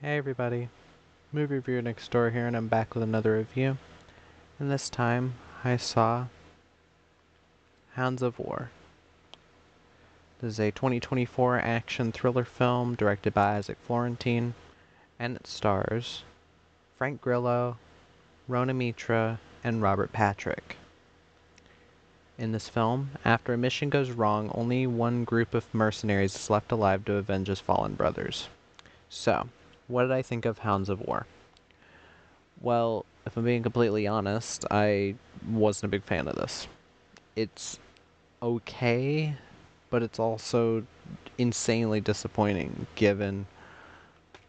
Hey everybody, movie reviewer next door here, and I'm back with another review. And this time, I saw Hounds of War. This is a 2024 action thriller film directed by Isaac Florentine, and it stars Frank Grillo, Rona Mitra, and Robert Patrick. In this film, after a mission goes wrong, only one group of mercenaries is left alive to avenge his fallen brothers. So, what did I think of Hounds of War? Well, if I'm being completely honest, I wasn't a big fan of this. It's okay, but it's also insanely disappointing given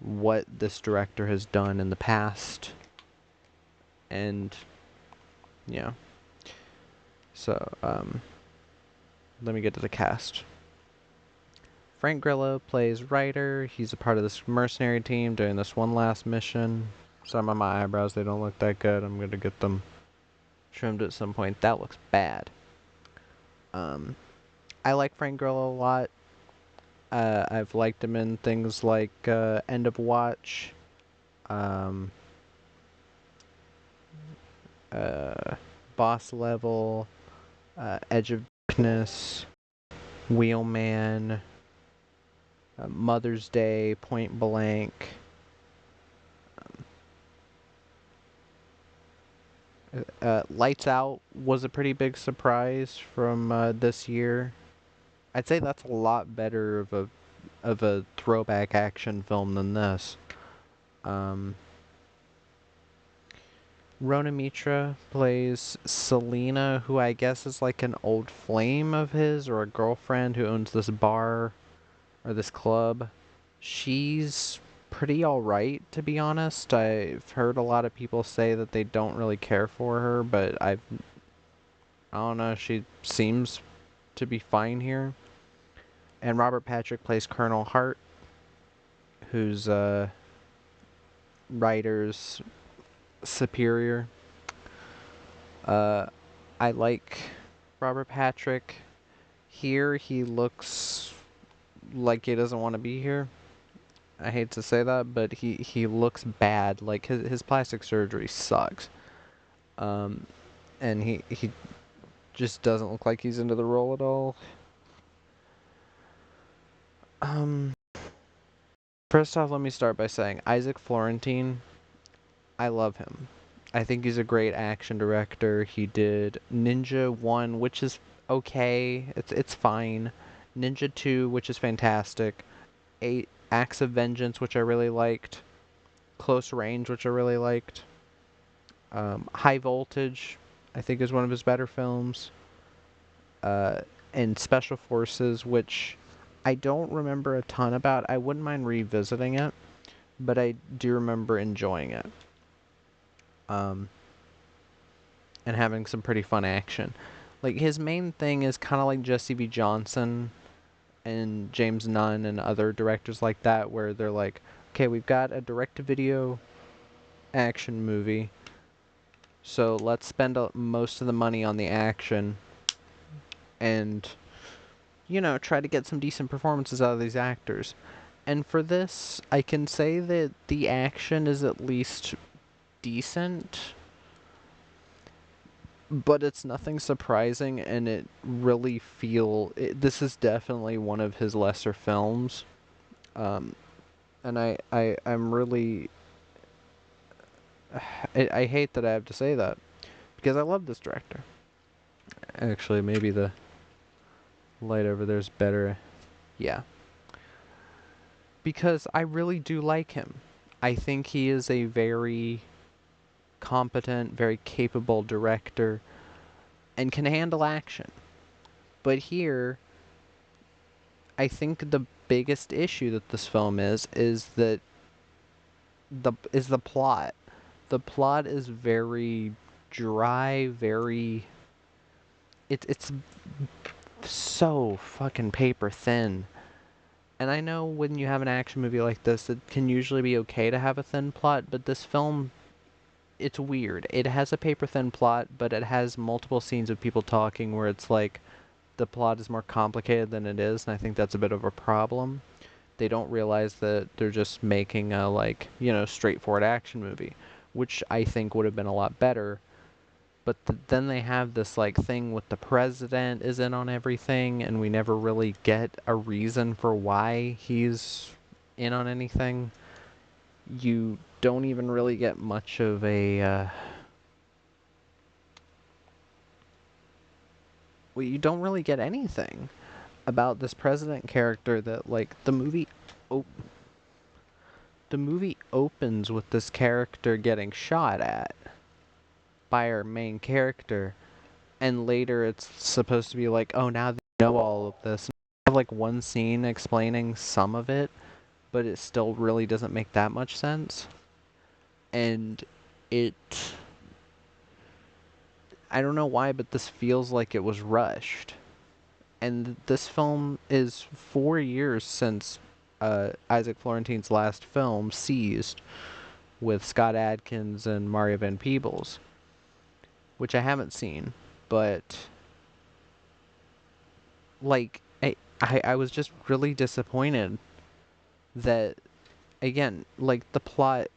what this director has done in the past. And, yeah. So, let me get to the cast. Frank Grillo plays Ryder. He's a part of this mercenary team doing this one last mission. Sorry about my eyebrows, they don't look that good. I'm gonna get them trimmed at some point. That looks bad. I like Frank Grillo a lot. I've liked him in things like End of Watch, um, Boss Level, Edge of Darkness, Wheelman, Mother's Day, Point Blank. Lights Out was a pretty big surprise from this year. I'd say that's a lot better of a throwback action film than this. Um, Rona Mitra plays Selena, who I guess is like an old flame of his or a girlfriend who owns this bar or this club. She's pretty alright, to be honest. I've heard a lot of people say that they don't really care for her, but I don't know, she seems to be fine here. And Robert Patrick plays Colonel Hart, who's Ryder's superior. I like Robert Patrick. Here, he looks like he doesn't want to be here. I hate to say that, but he looks bad. Like, his plastic surgery sucks. And he just doesn't look like he's into the role at all. First off, let me start by saying Isaac Florentine, I love him. I think he's a great action director. He did Ninja 1, which is okay. It's fine. Ninja 2, which is fantastic. 8 Acts of Vengeance, which I really liked. Close Range, which I really liked. High Voltage, I think is one of his better films. And Special Forces, which I don't remember a ton about. I wouldn't mind revisiting it, but I do remember enjoying it. And having some pretty fun action. Like, his main thing is kind of like Jesse B. Johnson and James Nunn and other directors like that, where they're like, okay, we've got a direct-to-video action movie, so let's spend most of the money on the action and, try to get some decent performances out of these actors. And for this, I can say that the action is at least decent, but it's nothing surprising, and it really this is definitely one of his lesser films. And I'm really I hate that I have to say that because I love this director. Actually, maybe the light over there's better. Yeah. Because I really do like him. I think he is a very competent, very capable director and can handle action. But here, I think the biggest issue that this film is that the plot. The plot is very dry, very it's so fucking paper thin. And I know when you have an action movie like this, it can usually be okay to have a thin plot, but this film, it's weird. It has a paper thin plot, but it has multiple scenes of people talking where it's like the plot is more complicated than it is, and I think that's a bit of a problem. They don't realize that they're just making a, like, straightforward action movie, which I think would have been a lot better. But then they have this, like, thing with the president is in on everything, and we never really get a reason for why he's in on anything. You don't even really get much of a, well, you don't really get anything about this president character that, like, the movie opens with this character getting shot at by our main character, and later it's supposed to be like, oh, now they know all of this. And I have, like, one scene explaining some of it, but it still really doesn't make that much sense. And it, I don't know why, but this feels like it was rushed. And this film is 4 years since Isaac Florentine's last film, Seized, with Scott Adkins and Mario Van Peebles, which I haven't seen, but, like, I was just really disappointed that, again, like, the plot,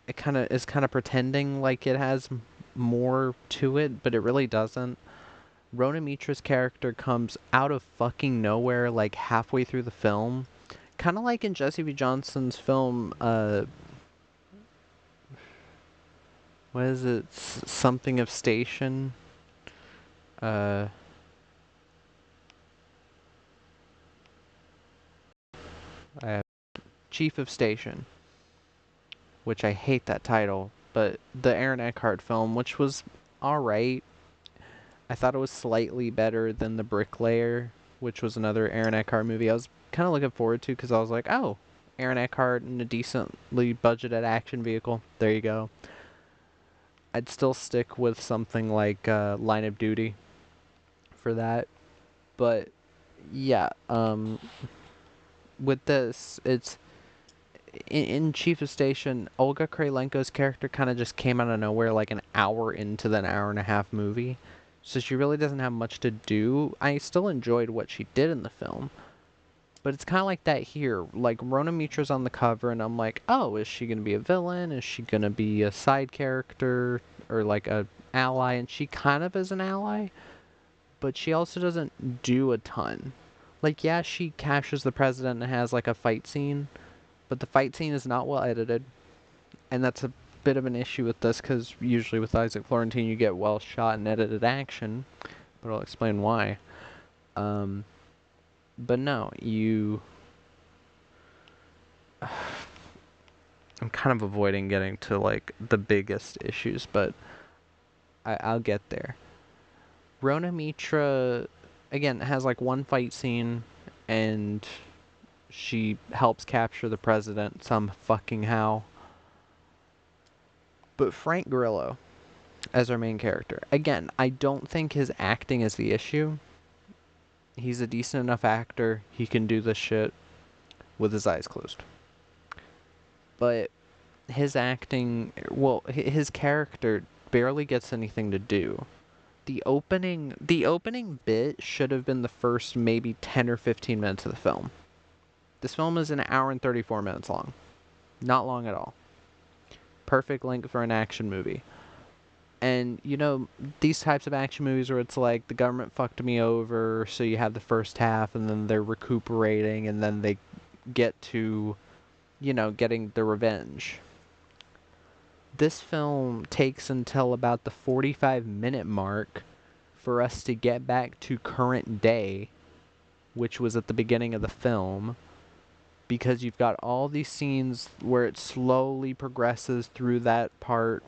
it kind of pretending like it has more to it, but it really doesn't. Rona Mitra's character comes out of fucking nowhere, like, halfway through the film. Kind of like in Jesse V. Johnson's film, what is it? Something of Station? Uh, Chief of Station, which I hate that title, but the Aaron Eckhart film, which was alright. I thought it was slightly better than The Bricklayer, which was another Aaron Eckhart movie I was kind of looking forward to because I was like, oh, Aaron Eckhart in a decently budgeted action vehicle. There you go. I'd still stick with something like Line of Duty for that. But yeah, with this, it's in Chief of Station, Olga Kurylenko's character kind of just came out of nowhere like an hour into the hour and a half movie. So she really doesn't have much to do. I still enjoyed what she did in the film. But it's kind of like that here. Like, Rona Mitra's on the cover, and I'm like, oh, is she going to be a villain? Is she going to be a side character? Or, like, a ally? And she kind of is an ally. But she also doesn't do a ton. Like, yeah, she captures the president and has, like, a fight scene. But the fight scene is not well edited. And that's a bit of an issue with this, because usually with Isaac Florentine you get well shot and edited action. But I'll explain why. But no, I'm kind of avoiding getting to, like, the biggest issues, but I'll get there. Rona Mitra, again, has, like, one fight scene, and she helps capture the president some fucking how. But Frank Grillo, as our main character, again, I don't think his acting is the issue. He's a decent enough actor. He can do this shit with his eyes closed. But his acting, well, his character barely gets anything to do. The opening bit should have been the first maybe 10 or 15 minutes of the film. This film is an hour and 34 minutes long. Not long at all. Perfect length for an action movie. And, these types of action movies where it's like the government fucked me over, so you have the first half and then they're recuperating and then they get to, getting the revenge. This film takes until about the 45-minute mark for us to get back to current day, which was at the beginning of the film, because you've got all these scenes where it slowly progresses through that part,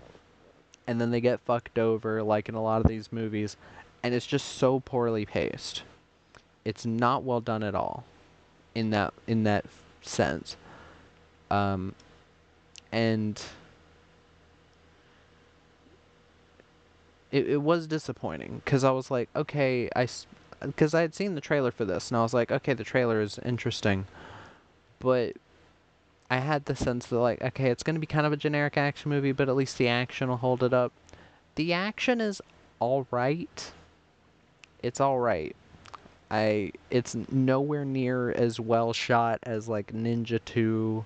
and then they get fucked over, like in a lot of these movies, and it's just so poorly paced. It's not well done at all in that sense. And it was disappointing because I was like, okay, because I had seen the trailer for this, and I was like, okay, the trailer is interesting, but I had the sense that, like, okay, it's going to be kind of a generic action movie, but at least the action will hold it up. The action is alright. It's alright. It's nowhere near as well shot as like Ninja 2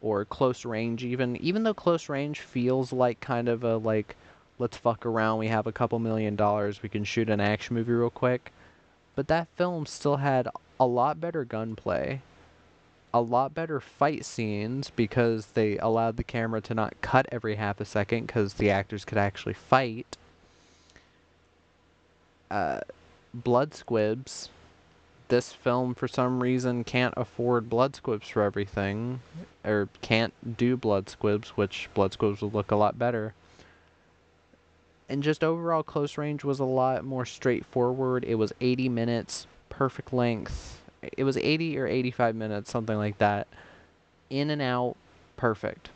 or Close Range even though Close Range feels like kind of a like let's fuck around, we have a couple $1 million, we can shoot an action movie real quick. But that film still had a lot better gunplay, a lot better fight scenes because they allowed the camera to not cut every half a second because the actors could actually fight. Blood squibs. This film, for some reason, can't afford blood squibs for everything, or can't do blood squibs, which blood squibs would look a lot better. And just overall, Close Range was a lot more straightforward. It was 80 minutes, perfect length. It was 80 or 85 minutes, something like that. In and out, perfect.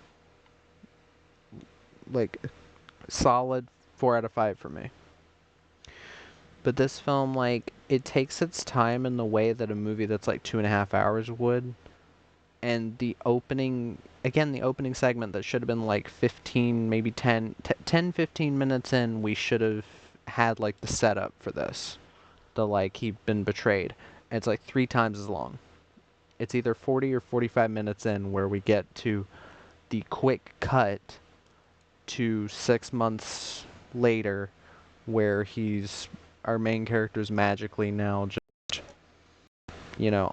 Like, solid 4 out of 5 for me. But this film, like, it takes its time in the way that a movie that's like 2.5 hours would. And the opening, again, the opening segment that should have been like 15, maybe 10, 15 minutes in, we should have had like the setup for this. The like, he'd been betrayed. And it's like 3 times as long. It's either 40 or 45 minutes in where we get to the quick cut to 6 months later where our main character's magically now just,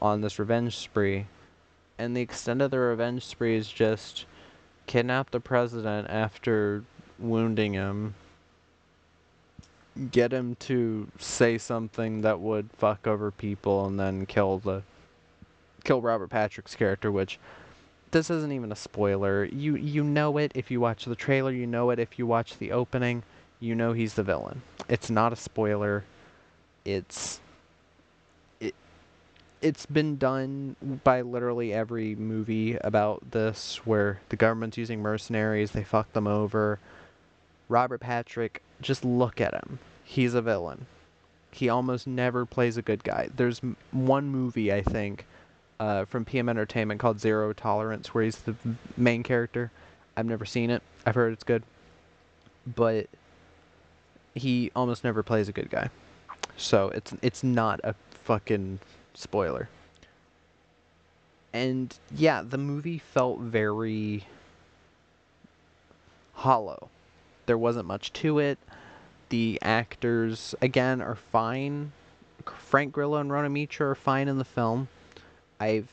on this revenge spree. And the extent of the revenge spree is just kidnap the president after wounding him, get him to say something that would fuck over people, and then kill Robert Patrick's character, which this isn't even a spoiler. You know it if you watch the trailer, you know it if you watch the opening, you know he's the villain. It's not a spoiler. It's been done by literally every movie about this where the government's using mercenaries, they fuck them over. Robert Patrick, just look at him. He's a villain. He almost never plays a good guy. There's one movie, I think, from PM Entertainment called Zero Tolerance where he's the main character. I've never seen it. I've heard it's good. But he almost never plays a good guy. So it's not a fucking spoiler. And yeah, the movie felt very hollow. There wasn't much to it. The actors, again, are fine. Frank Grillo and Rona Mitra are fine in the film. I've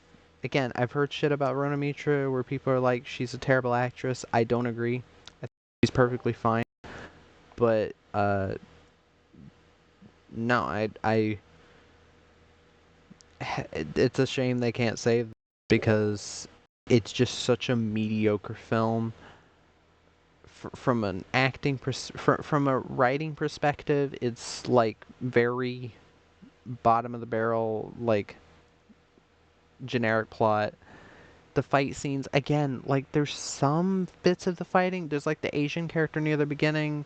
heard shit about Rona Mitra where people are like, she's a terrible actress. I don't agree. I think she's perfectly fine. But, no, it's a shame they can't save it because it's just such a mediocre film. From an acting from a writing perspective, it's like very bottom of the barrel, like generic plot. The fight scenes, again, like there's some bits of the fighting. There's like the Asian character near the beginning.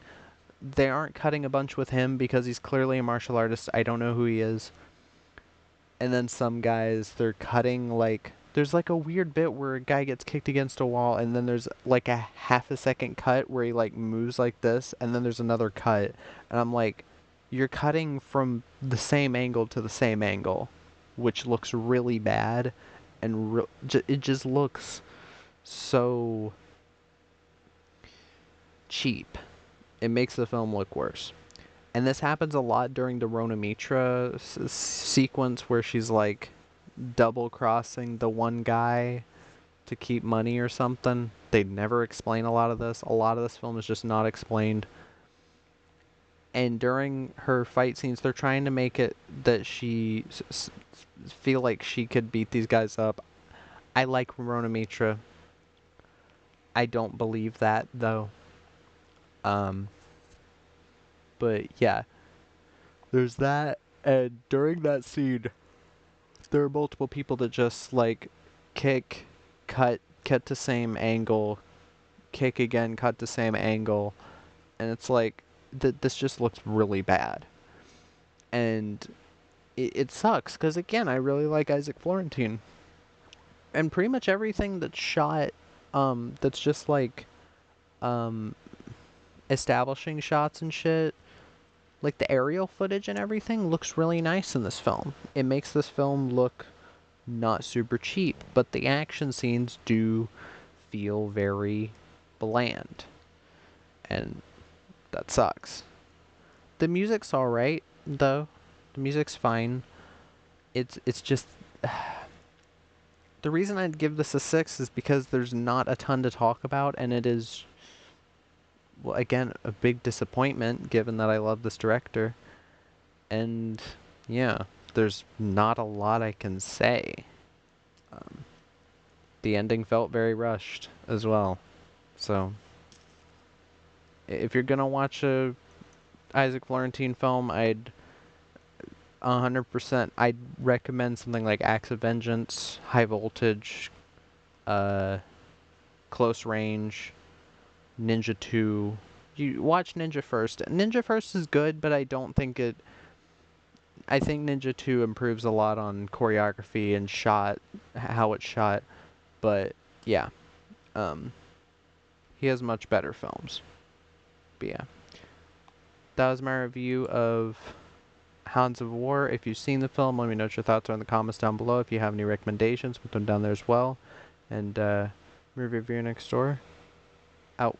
They aren't cutting a bunch with him because he's clearly a martial artist. I don't know who he is. And then some guys, they're cutting like there's like a weird bit where a guy gets kicked against a wall and then there's like a half a second cut where he like moves like this and then there's another cut and I'm like, you're cutting from the same angle to the same angle, which looks really bad and it just looks so cheap. It makes the film look worse. And this happens a lot during the Rona Mitra sequence where she's like double crossing the one guy to keep money or something. They never explain a lot of this. A lot of this film is just not explained. And during her fight scenes, they're trying to make it that she feel like she could beat these guys up. I like Rona Mitra. I don't believe that though. But yeah, there's that. And during that scene, there are multiple people that just like kick, cut to same angle, kick again, cut to same angle, and it's like this just looks really bad, and it sucks because again I really like Isaac Florentine, and pretty much everything that's shot, that's just like establishing shots and shit. like the aerial footage and everything looks really nice in this film. It makes this film look not super cheap, but the action scenes do feel very bland. And that sucks. The music's alright, though. The music's fine. It's just the reason I'd give this a 6 is because there's not a ton to talk about, and it is, well, again, a big disappointment given that I love this director. And yeah, there's not a lot I can say. Um, the ending felt very rushed as well. So, if you're gonna watch a Isaac Florentine film, 100%, I'd recommend something like Acts of Vengeance, High Voltage, uh, Close Range, Ninja 2. You watch Ninja First. Ninja First is good, but I don't think it. I think Ninja 2 improves a lot on choreography and how it's shot. But yeah, um, he has much better films. But yeah, that was my review of Hounds of War. If you've seen the film, let me know what your thoughts are in the comments down below. If you have any recommendations, put them down there as well. And movie review next door. Out.